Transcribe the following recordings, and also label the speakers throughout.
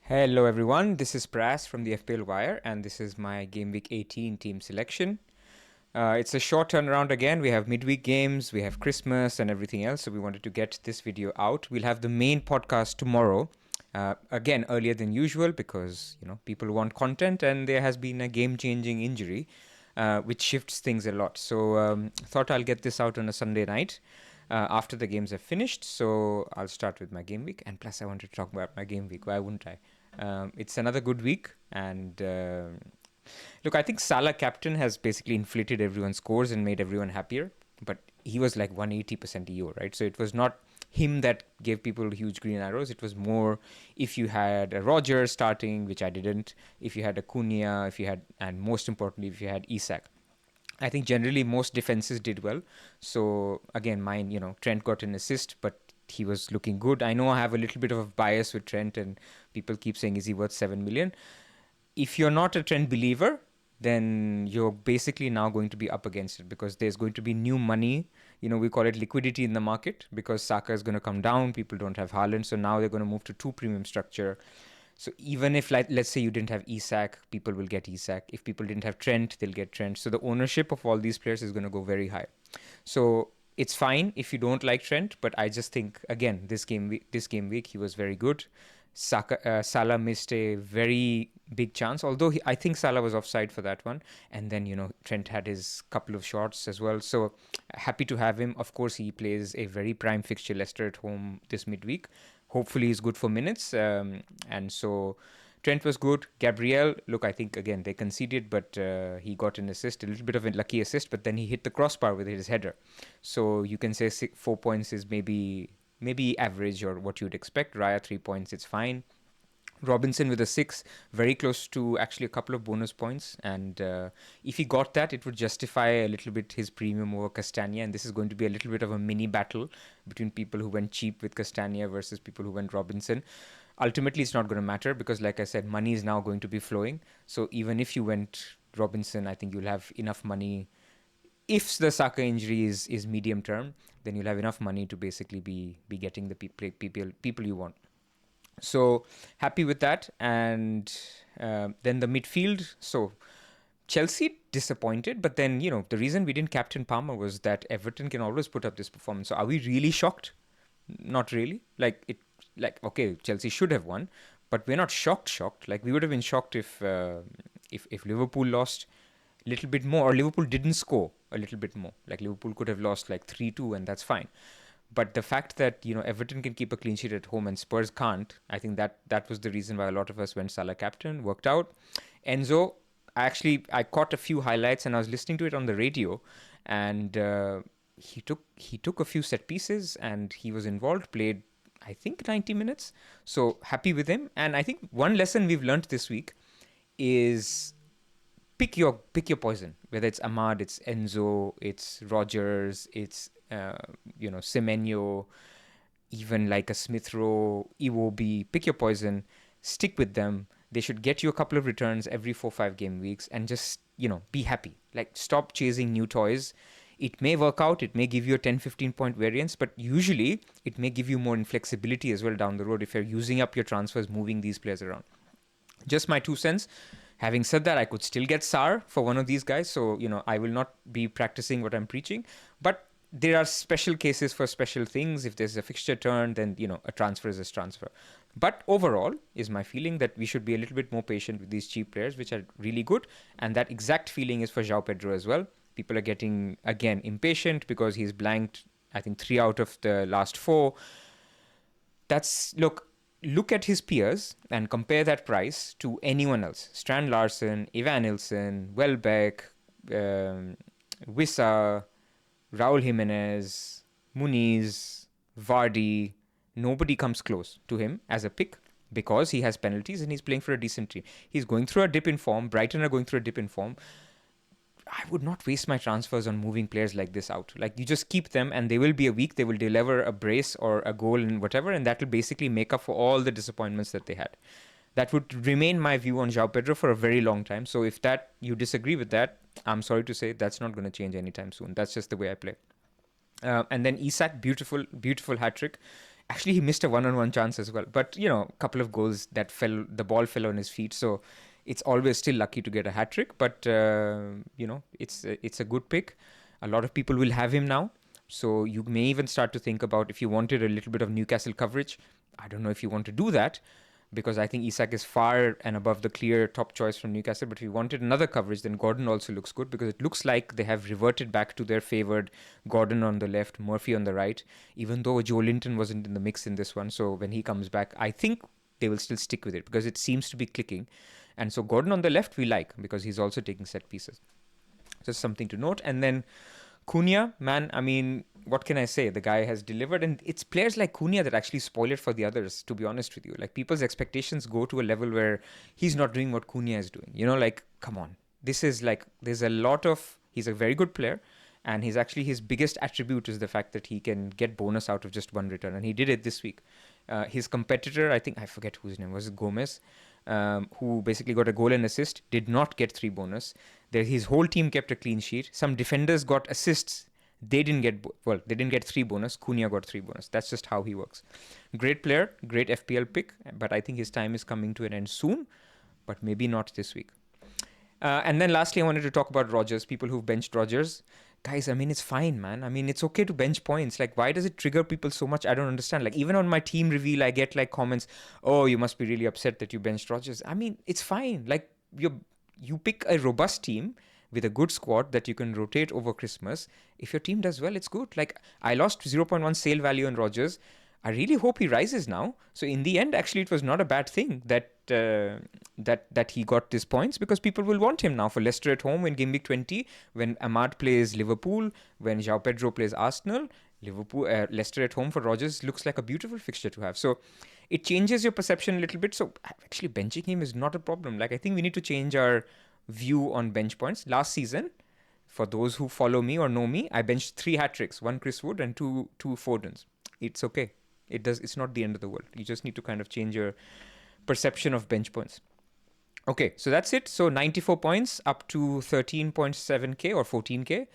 Speaker 1: Hello everyone, this is Pras from the FPL Wire and this is my Gameweek 18 team selection. It's a short turnaround again. We have midweek games, we have Christmas and everything else, so we wanted to get this video out. We'll have the main podcast tomorrow, again earlier than usual because people want content and there has been a game-changing injury which shifts things a lot. So thought I'll get this out on a Sunday night. After the games are finished, so I'll start with my game week, and plus I wanted to talk about my game week. Why wouldn't I? It's another good week, and look, I think Salah captain has basically inflated everyone's scores and made everyone happier, but he was like 180% EO, right? So it was not him that gave people huge green arrows. It was more if you had a Roger starting, which I didn't, if you had a Cunha, and most importantly, if you had Isak. I think generally most defenses did well. So again, mine, Trent got an assist, but he was looking good. I know I have a little bit of a bias with Trent, and people keep saying, is he worth 7 million? If you're not a Trent believer, then you're basically now going to be up against it because there's going to be new money. We call it liquidity in the market because Saka is going to come down. People don't have Haaland. So now they're going to move to 2 premium structure. So even if, let's say you didn't have Isak, people will get Isak. If people didn't have Trent, they'll get Trent. So the ownership of all these players is going to go very high. So it's fine if you don't like Trent, but I just think, again, this game week, he was very good. Salah missed a very big chance, although I think Salah was offside for that one. And then, Trent had his couple of shots as well. So happy to have him. Of course, he plays a very prime fixture, Leicester at home this midweek. Hopefully he's good for minutes. And so Trent was good. Gabriel, look, I think, again, they conceded, but he got an assist, a little bit of a lucky assist, but then he hit the crossbar with his header. So you can say 4 points is maybe average or what you'd expect. Raya 3 points, it's fine. Robinson with a 6, very close to actually a couple of bonus points. And if he got that, it would justify a little bit his premium over Castagna. And this is going to be a little bit of a mini battle between people who went cheap with Castagna versus people who went Robinson. Ultimately, it's not going to matter because, like I said, money is now going to be flowing. So even if you went Robinson, I think you'll have enough money. If the Saka injury is medium term, then you'll have enough money to basically be getting the people you want. So happy with that. And then the midfield. So Chelsea disappointed, but then, the reason we didn't captain Palmer was that Everton can always put up this performance. So are we really shocked? Not really. Okay, Chelsea should have won, but we're not shocked. Like we would have been shocked if Liverpool lost a little bit more, or Liverpool didn't score a little bit more. Like Liverpool could have lost like 3-2 and that's fine. But the fact that, Everton can keep a clean sheet at home and Spurs can't, I think that was the reason why a lot of us went Salah captain, worked out. Enzo, I caught a few highlights and I was listening to it on the radio, and he took a few set pieces and he was involved, played, I think, 90 minutes. So happy with him. And I think one lesson we've learned this week is pick your poison, whether it's Ahmad, it's Enzo, it's Rogers, it's Semenyo, even like a Smith Rowe, Iwobi. Pick your poison, stick with them. They should get you a couple of returns every 4-5 game weeks and just, be happy. Like, stop chasing new toys. It may work out, it may give you a 10-15 point variance, but usually it may give you more inflexibility as well down the road if you're using up your transfers, moving these players around. Just my 2 cents. Having said that, I could still get Sar for one of these guys, so, I will not be practicing what I'm preaching, but there are special cases for special things. If there's a fixture turn, then, a transfer is a transfer. But overall, is my feeling that we should be a little bit more patient with these cheap players, which are really good. And that exact feeling is for João Pedro as well. People are getting, again, impatient because he's blanked, I think, 3 out of the last 4. Look at his peers and compare that price to anyone else. Strand Larsen, Ivan Nilsson, Welbeck, Wissa, Raul Jimenez, Muniz, Vardy. Nobody comes close to him as a pick because he has penalties and he's playing for a decent team. He's going through a dip in form. Brighton are going through a dip in form. I would not waste my transfers on moving players like this out. Like, you just keep them and they will be a week. They will deliver a brace or a goal and whatever, and that will basically make up for all the disappointments that they had. That would remain my view on João Pedro for a very long time. So if you disagree with that, I'm sorry to say that's not going to change anytime soon. That's just the way I play. And then Isak, beautiful hat trick. Actually, he missed a one-on-one chance as well. But, a couple of goals the ball fell on his feet. So it's always still lucky to get a hat-trick. But, it's a good pick. A lot of people will have him now. So you may even start to think about if you wanted a little bit of Newcastle coverage. I don't know if you want to do that, because I think Isak is far and above the clear top choice from Newcastle. But if you wanted another coverage, then Gordon also looks good, because it looks like they have reverted back to their favoured Gordon on the left, Murphy on the right, even though Joe Linton wasn't in the mix in this one. So when he comes back, I think they will still stick with it because it seems to be clicking. And so Gordon on the left we like because he's also taking set pieces. Just something to note. And then Cunha, man, I mean, what can I say? The guy has delivered, and it's players like Cunha that actually spoil it for the others, to be honest with you. Like, people's expectations go to a level where he's not doing what Cunha is doing. Come on. This is like, he's a very good player, and his biggest attribute is the fact that he can get bonus out of just one return, and he did it this week. His competitor, I forget whose name was, it Gomez, who basically got a goal and assist, did not get 3 bonus. His whole team kept a clean sheet. Some defenders got assists. They didn't get 3 bonus. Cunha got 3 bonus. That's just how he works. Great player, great FPL pick, but I think his time is coming to an end soon, but maybe not this week. And then lastly, I wanted to talk about Rodgers, people who've benched Rodgers. Guys, I mean, it's fine, man. I mean, it's okay to bench points. Like, why does it trigger people so much? I don't understand. Like, even on my team reveal, I get like comments, oh, you must be really upset that you benched Rodgers. I mean, it's fine. Like, you pick a robust team with a good squad that you can rotate over Christmas. If your team does well, it's good. Like, I lost 0.1 sale value on Rodgers. I really hope he rises now. So in the end, actually, it was not a bad thing that he got these points, because people will want him now for Leicester at home in Gameweek 20, when Ahmad plays Liverpool, when João Pedro plays Arsenal. Leicester at home for Rodgers looks like a beautiful fixture to have. So it changes your perception a little bit. So actually benching him is not a problem. Like, I think we need to change our view on bench points. Last season, for those who follow me or know me, I benched 3 hat-tricks, 1 Chris Wood and two Fodens. It's okay. It's not the end of the world. You just need to kind of change your perception of bench points. Okay, so that's it. So 94 points up to 13.7k or 14k.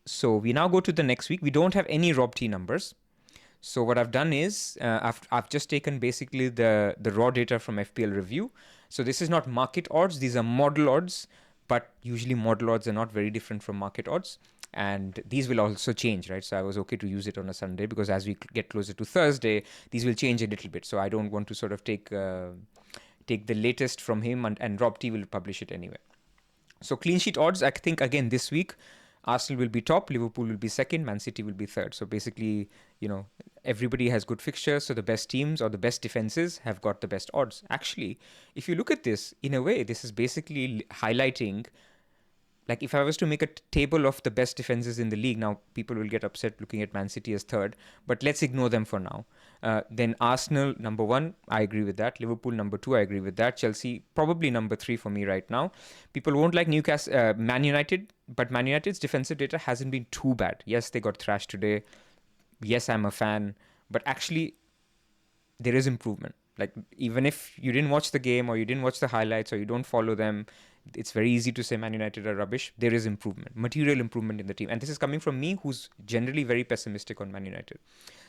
Speaker 1: So we now go to the next week. We don't have any Rob T numbers. So what I've done is I've just taken basically the raw data from FPL Review. So this is not market odds. These are model odds, but usually model odds are not very different from market odds. And these will also change, right? So I was okay to use it on a Sunday, because as we get closer to Thursday, these will change a little bit. So I don't want to sort of take the latest from him, and Rob T will publish it anyway. So clean sheet odds, I think, again, this week, Arsenal will be top, Liverpool will be second, Man City will be third. So basically, everybody has good fixtures. So the best teams or the best defenses have got the best odds. Actually, if you look at this, in a way, this is basically highlighting, like, if I was to make a table of the best defenses in the league, now people will get upset looking at Man City as third, but let's ignore them for now. Then Arsenal, number 1, I agree with that. Liverpool, number 2, I agree with that. Chelsea, probably number 3 for me right now. People won't like Man United, but Man United's defensive data hasn't been too bad. Yes, they got thrashed today. Yes, I'm a fan, but actually, there is improvement. Like, even if you didn't watch the game, or you didn't watch the highlights, or you don't follow them, it's very easy to say Man United are rubbish. There is improvement, material improvement in the team. And this is coming from me, who's generally very pessimistic on Man United.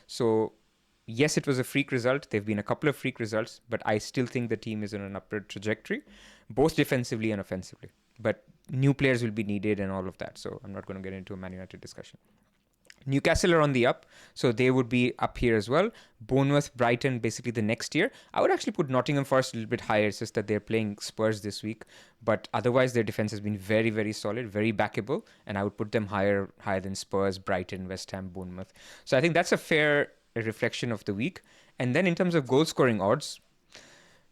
Speaker 1: So, yes, it was a freak result. There have been a couple of freak results, but I still think the team is on an upward trajectory, both defensively and offensively. But new players will be needed and all of that. So I'm not going to get into a Man United discussion. Newcastle are on the up, so they would be up here as well. Bournemouth, Brighton, basically the next tier. I would actually put Nottingham Forest a little bit higher. It's just that they're playing Spurs this week, but otherwise their defense has been very, very solid, very backable, and I would put them higher than Spurs, Brighton, West Ham, Bournemouth. So I think that's a fair reflection of the week. And then in terms of goal scoring odds,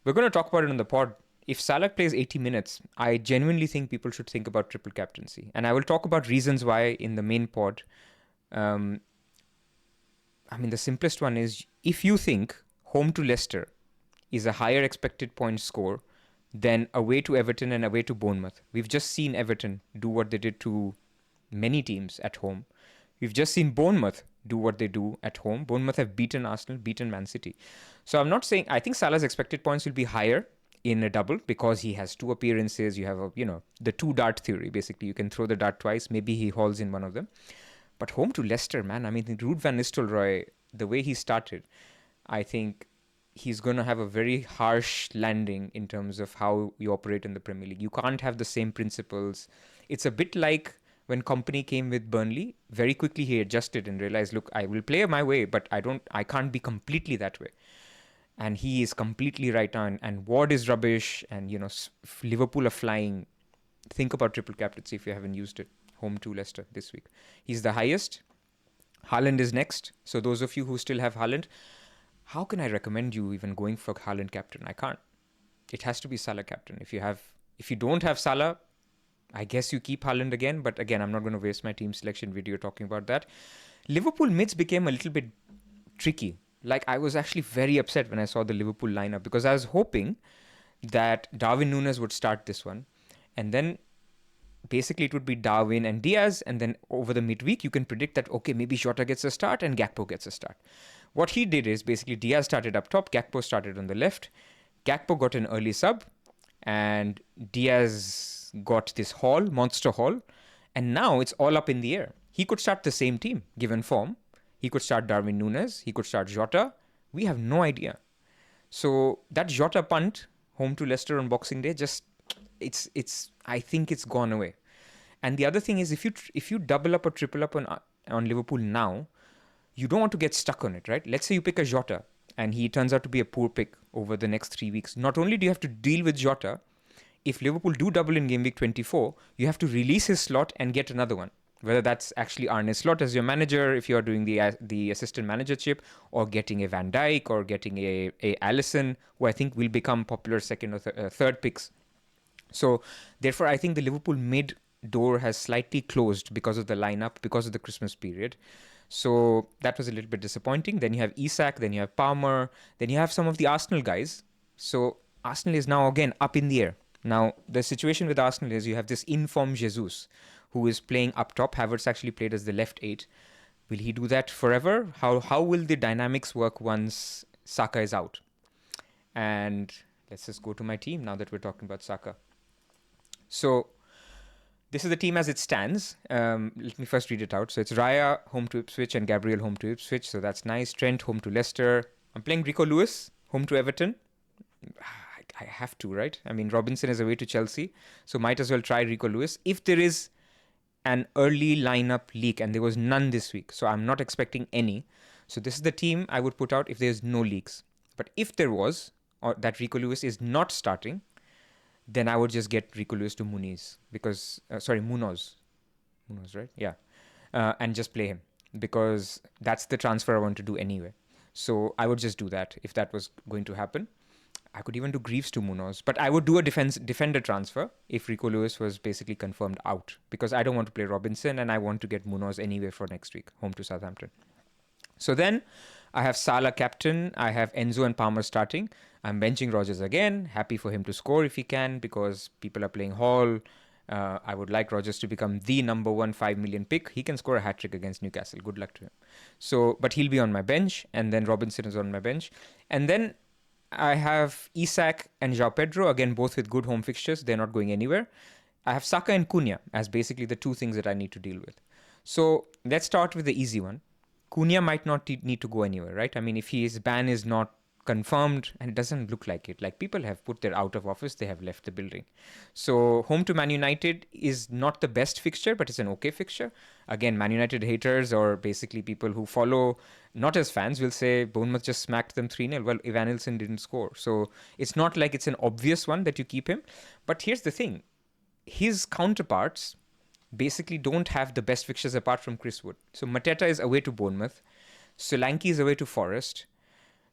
Speaker 1: we're going to talk about it on the pod. If Salah plays 80 minutes, I genuinely think people should think about triple captaincy, and I will talk about reasons why in the main pod. The simplest one is, if you think home to Leicester is a higher expected point score than away to Everton and away to Bournemouth. We've just seen Everton do what they did to many teams at home. We've just seen Bournemouth do what they do at home. Bournemouth have beaten Arsenal, beaten Man City. So I'm not saying, I think Salah's expected points will be higher in a double because he has 2 appearances. You have the 2 dart theory. Basically, you can throw the dart twice. Maybe he hauls in one of them. But home to Leicester, man, Ruud van Nistelrooy, the way he started, I think he's going to have a very harsh landing in terms of how you operate in the Premier League. You can't have the same principles. It's a bit like when Company came with Burnley. Very quickly he adjusted and realized, look, I will play my way, but I can't be completely that way. And he is completely right on. And Ward is rubbish. And, Liverpool are flying. Think about triple captaincy if you haven't used it. Home to Leicester this week. He's the highest. Haaland is next. So those of you who still have Haaland, how can I recommend you even going for Haaland captain? I can't. It has to be Salah captain. If you don't have Salah, I guess you keep Haaland again. But again, I'm not going to waste my team selection video talking about that. Liverpool mids became a little bit tricky. Like, I was actually very upset when I saw the Liverpool lineup because I was hoping that Darwin Núñez would start this one. And then basically it would be Darwin and Diaz. And then over the midweek, you can predict that, okay, maybe Jota gets a start and Gakpo gets a start. What he did is basically Diaz started up top, Gakpo started on the left. Gakpo got an early sub and Diaz got this monster haul. And now it's all up in the air. He could start the same team given form. He could start Darwin Núñez. He could start Jota. We have no idea. So that Jota punt home to Leicester on Boxing Day, I think it's gone away. And the other thing is, if you double up or triple up on Liverpool now, you don't want to get stuck on it, right? Let's say you pick a Jota and he turns out to be a poor pick over the next 3 weeks. Not only do you have to deal with Jota, if Liverpool do double in Game Week 24, you have to release his slot and get another one. Whether that's actually Arne Slot as your manager, if you're doing the assistant managership, or getting a Van Dijk, or getting a Alisson, who I think will become popular second or third picks. So therefore, I think the Liverpool mid door has slightly closed because of the lineup, because of the Christmas period. So that was a little bit disappointing. Then you have Isak, then you have Palmer, then you have some of the Arsenal guys. So Arsenal is now again up in the air. Now, the situation with Arsenal is you have this informed Jesus who is playing up top. Havertz actually played as the left 8. Will he do that forever? How will the dynamics work once Saka is out? And let's just go to my team now that we're talking about Saka. So this is the team as it stands. Let me first read it out. So it's Raya home to Ipswich and Gabriel home to Ipswich. So that's nice. Trent home to Leicester. I'm playing Rico Lewis home to Everton. I have to, right? I mean, Robinson is away to Chelsea. So might as well try Rico Lewis. If there is an early lineup leak, and there was none this week, so I'm not expecting any. So this is the team I would put out if there's no leaks. But if there was, or that Rico Lewis is not starting, then I would just get Rico Lewis to Munoz, right? Yeah. And just play him, because that's the transfer I want to do anyway. So I would just do that if that was going to happen. I could even do Greaves to Munoz, but I would do a defender transfer if Rico Lewis was basically confirmed out, because I don't want to play Robinson and I want to get Munoz anyway for next week, home to Southampton. So then I have Salah captain, I have Enzo and Palmer starting. I'm benching Rodgers again, happy for him to score if he can, because people are playing Hall. I would like Rodgers to become the number 1 5 million pick. He can score a hat-trick against Newcastle. Good luck to him. So, but he'll be on my bench, and then Robinson is on my bench. And then I have Isak and João Pedro, again, both with good home fixtures. They're not going anywhere. I have Saka and Cunha as basically the two things that I need to deal with. So let's start with the easy one. Cunha might not need to go anywhere, right? I mean, if his ban is not confirmed, and it doesn't look like it, like people have put their out of office, they have left the building. So home to Man United is not the best fixture, but it's an okay fixture. Again, Man United haters, or basically people who follow, not as fans, will say Bournemouth just smacked them 3-0. Well, Evanilson didn't score. So it's not like it's an obvious one that you keep him. But here's the thing. His counterparts basically don't have the best fixtures apart from Chris Wood. So Mateta is away to Bournemouth. Solanke is away to Forest.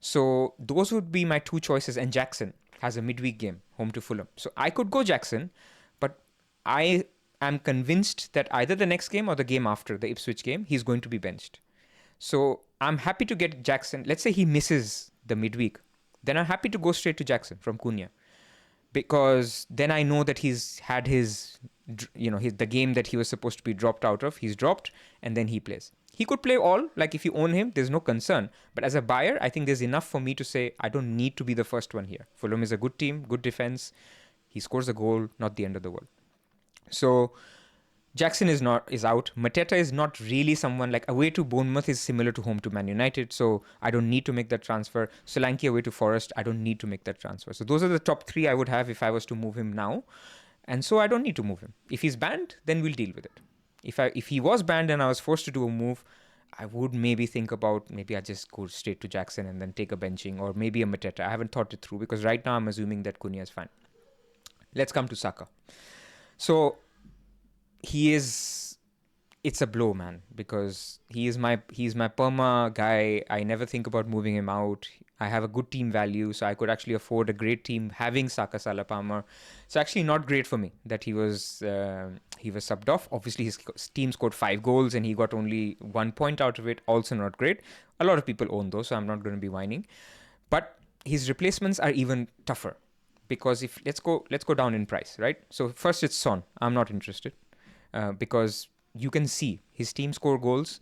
Speaker 1: So those would be my two choices. And Jackson has a midweek game, home to Fulham. So I could go Jackson, but I am convinced that either the next game or the game after, the Ipswich game, he's going to be benched. So I'm happy to get Jackson. Let's say he misses the midweek. Then I'm happy to go straight to Jackson from Cunha, because then I know that he's had the game that he was supposed to be dropped out of. He's dropped, and then he plays. He could play all, like if you own him, there's no concern. But as a buyer, I think there's enough for me to say, I don't need to be the first one here. Fulham is a good team, good defense. He scores a goal, not the end of the world. So Jackson is out. Mateta is not really someone like away to Bournemouth is similar to home to Man United, so I don't need to make that transfer. Solanke away to Forest, I don't need to make that transfer. So those are the top three I would have if I was to move him now, and so I don't need to move him. If he's banned, then we'll deal with it. If he was banned and I was forced to do a move, I would maybe think about maybe I just go straight to Jackson and then take a benching or maybe a Mateta. I haven't thought it through because right now I'm assuming that Cunha is fine. Let's come to Saka. So it's a blow, man, because he's my perma guy. I never think about moving him out. I have a good team value, so I could actually afford a great team having Saka, Salah, Palmer. It's actually not great for me that he was subbed off. Obviously, his team scored 5 goals and he got only 1 point out of it. Also not great. A lot of people own those, so I'm not going to be whining. But his replacements are even tougher because if let's go down in price, right? So first it's Son. I'm not interested because you can see his team score goals,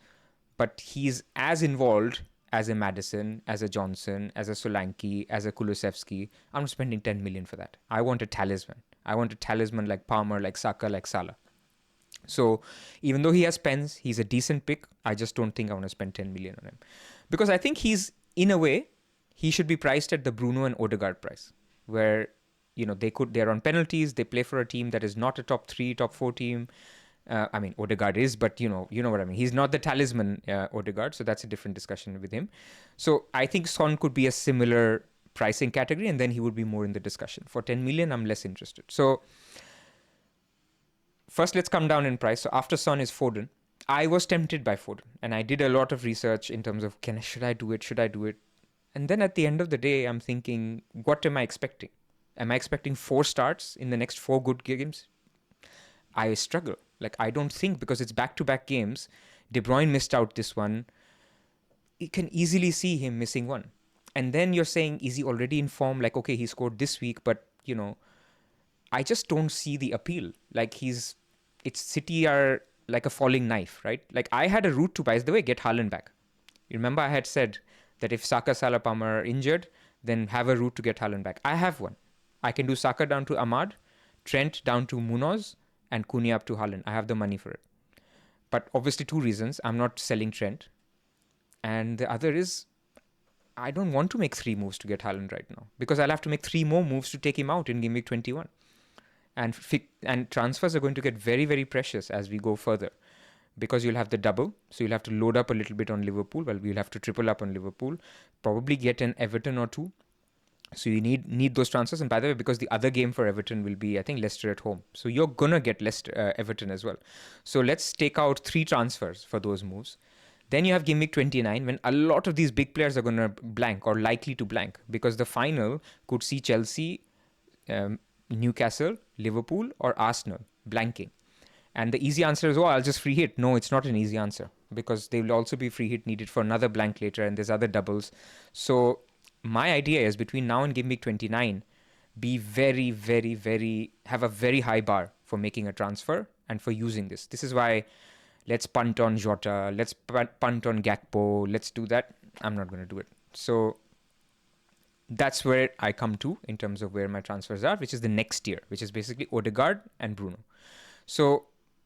Speaker 1: but he's as involved as a Maddison, as a Johnson, as a Solanke, as a Kulusevski. I'm not spending 10 million for that. I want a talisman. I want a talisman like Palmer, like Saka, like Salah. So even though he has pens, he's a decent pick. I just don't think I want to spend 10 million on him. Because I think he's, in a way, he should be priced at the Bruno and Odegaard price, where, they're on penalties, they play for a team that is not a top 3, top 4 team. Odegaard is, but you know what I mean. He's not the talisman Odegaard, so that's a different discussion with him. So I think Son could be a similar pricing category, and then he would be more in the discussion. For 10 million, I'm less interested. So first, let's come down in price. So after Son is Foden. I was tempted by Foden, and I did a lot of research in terms of should I do it? And then at the end of the day, I'm thinking, what am I expecting? Am I expecting 4 starts in the next 4 good games? I struggle. I don't think, because it's back-to-back games. De Bruyne missed out this one. You can easily see him missing one. And then you're saying, is he already in form? Okay, he scored this week, but, I just don't see the appeal. City are like a falling knife, right? I had a route to, by the way, get Haaland back. You remember I had said that if Saka, Salah, Palmer are injured, then have a route to get Haaland back. I have one. I can do Saka down to Ahmad, Trent down to Munoz, and Cunha up to Haaland. I have the money for it. But obviously 2 reasons. I'm not selling Trent. And the other is, I don't want to make 3 moves to get Haaland right now. Because I'll have to make 3 more moves to take him out in Gameweek 21. And transfers are going to get very, very precious as we go further. Because you'll have the double. So you'll have to load up a little bit on Liverpool. Well, we'll have to triple up on Liverpool. Probably get an Everton or 2. So you need those transfers. And by the way, because the other game for Everton will be, I think, Leicester at home. So you're going to get Everton as well. So let's take out 3 transfers for those moves. Then you have Gameweek 29, when a lot of these big players are going to blank or likely to blank. Because the final could see Chelsea, Newcastle, Liverpool or Arsenal blanking. And the easy answer is, I'll just free hit. No, it's not an easy answer. Because there will also be free hit needed for another blank later. And there's other doubles. So my idea is between now and Gameweek 29, be very, very, very, have a very high bar for making a transfer and for using this. This is why let's punt on Jota, let's punt on Gakpo, let's do that. I'm not going to do it. So that's where I come to in terms of where my transfers are, which is the next tier, which is basically Odegaard and Bruno. So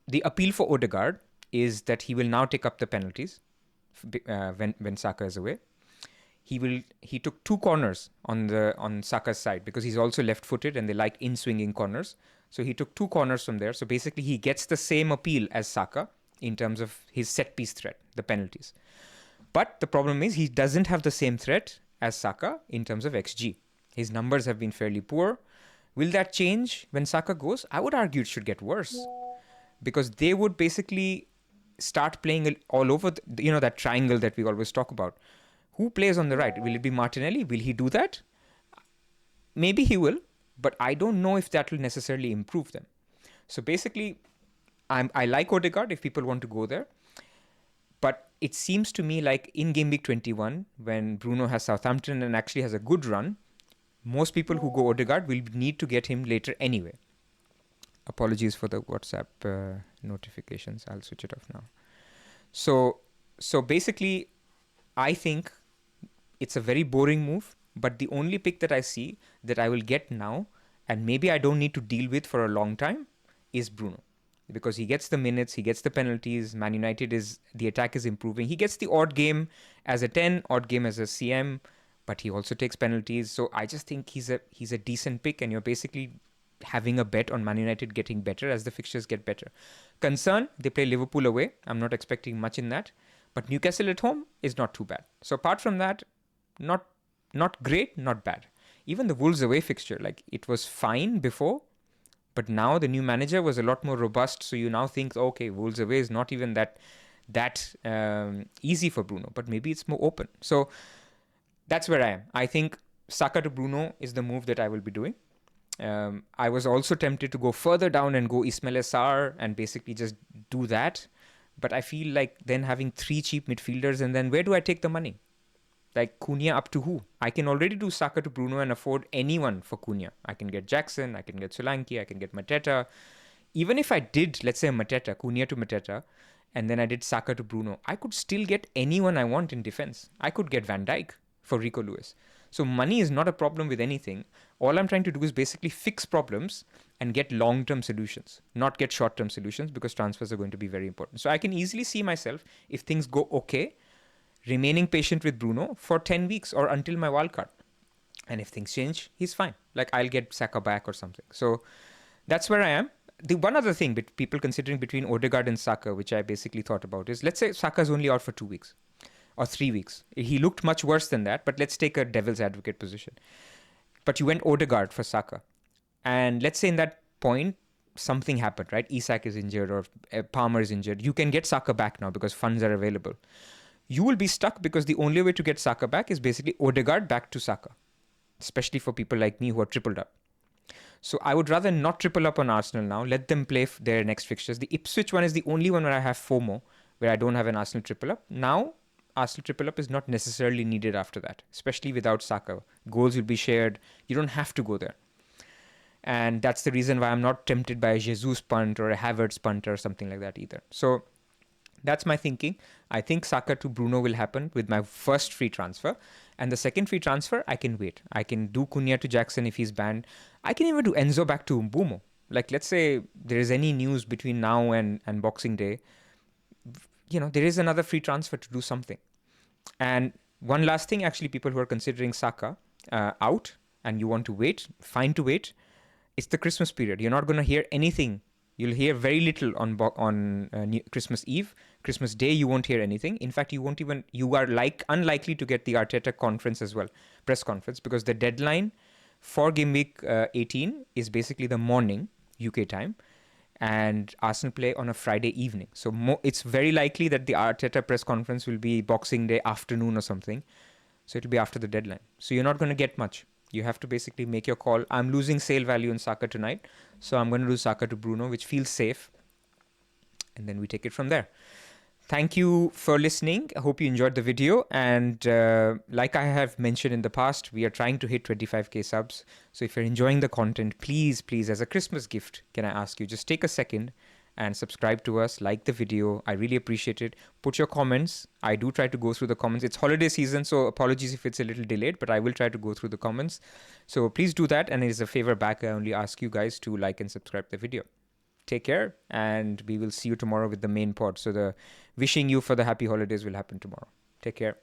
Speaker 1: the appeal for Odegaard is that he will now take up the penalties when Saka is away. He took 2 corners on Saka's side because he's also left-footed and they like in-swinging corners. So he took 2 corners from there. So basically he gets the same appeal as Saka in terms of his set-piece threat, the penalties. But the problem is he doesn't have the same threat as Saka in terms of XG. His numbers have been fairly poor. Will that change when Saka goes? I would argue it should get worse because they would basically start playing all over, that triangle that we always talk about. Who plays on the right? Will it be Martinelli? Will he do that? Maybe he will, but I don't know if that will necessarily improve them. So basically, I like Odegaard if people want to go there. But it seems to me like in Gameweek 21, when Bruno has Southampton and actually has a good run, most people who go Odegaard will need to get him later anyway. Apologies for the WhatsApp notifications. I'll switch it off now. So basically, I think it's a very boring move, but the only pick that I see that I will get now, and maybe I don't need to deal with for a long time, is Bruno. because he gets the minutes, he gets the penalties. Man United the attack is improving. He gets the odd game as a 10, odd game as a CM, but he also takes penalties. So I just think he's a decent pick, and you're basically having a bet on Man United getting better as the fixtures get better. Concern, they play Liverpool away. I'm not expecting much in that, but Newcastle at home is not too bad. So apart from that, not great, not bad. Even the Wolves away fixture, like, it was fine before, but now the new manager was a lot more robust. So you now think, okay, Wolves away is not even that easy for Bruno, but maybe it's more open. So that's where I am. I think Saka to Bruno is the move that I will be doing. I was also tempted to go further down and go Ismail Sarr and basically just do that. But I feel like then having 3 cheap midfielders, and then where do I take the money? Like, Cunha up to who? I can already do Saka to Bruno and afford anyone for Cunha. I can get Jackson, I can get Solanke, I can get Mateta. Even if I did, let's say, Mateta, Cunha to Mateta, and then I did Saka to Bruno, I could still get anyone I want in defense. I could get Van Dijk for Rico Lewis. So money is not a problem with anything. All I'm trying to do is basically fix problems and get long-term solutions, not get short-term solutions, because transfers are going to be very important. So I can easily see myself, if things go okay, remaining patient with Bruno for 10 weeks or until my wildcard. And if things change, he's fine. Like, I'll get Saka back or something. So that's where I am. The one other thing people considering between Odegaard and Saka, which I basically thought about, is, let's say Saka's only out for 2 weeks or 3 weeks. He looked much worse than that, but let's take a devil's advocate position. But you went Odegaard for Saka. And let's say in that point, something happened, right? Isak is injured or Palmer is injured. You can get Saka back now because funds are available. You will be stuck because the only way to get Saka back is basically Odegaard back to Saka, especially for people like me who are tripled up. So I would rather not triple up on Arsenal now. Let them play their next fixtures. The Ipswich one is the only one where I have FOMO, where I don't have an Arsenal triple up. Now, Arsenal triple up is not necessarily needed after that, especially without Saka. Goals will be shared. You don't have to go there. And that's the reason why I'm not tempted by a Jesus punt or a Havertz punt or something like that either. So that's my thinking. I think Saka to Bruno will happen with my first free transfer. And the second free transfer, I can wait. I can do Cunha to Jackson if he's banned. I can even do Enzo back to Mbumo. Like, let's say there is any news between now and Boxing Day. There is another free transfer to do something. And one last thing, actually, people who are considering Saka out and you want to wait, fine to wait. It's the Christmas period. You're not going to hear anything. You'll hear very little on Christmas Eve. Christmas Day, you won't hear anything. In fact, you are unlikely to get the Arteta conference as well, press conference, because the deadline for Gameweek 18 is basically the morning, UK time, and Arsenal play on a Friday evening. So it's very likely that the Arteta press conference will be Boxing Day afternoon or something. So it'll be after the deadline. So you're not going to get much. You have to basically make your call. I'm losing sale value in Saka tonight, so I'm going to do Saka to Bruno, which feels safe. And then we take it from there. Thank you for listening. I hope you enjoyed the video. And like I have mentioned in the past, we are trying to hit 25k subs. So if you're enjoying the content, please, as a Christmas gift, can I ask you, just take a second and subscribe to us, like the video. I really appreciate it. Put your comments. I do try to go through the comments. It's holiday season, so apologies if it's a little delayed, but I will try to go through the comments. So please do that. And as a favor back, I only ask you guys to like and subscribe the video. Take care, and we will see you tomorrow with the main pod. So the wishing you for the happy holidays will happen tomorrow. Take care.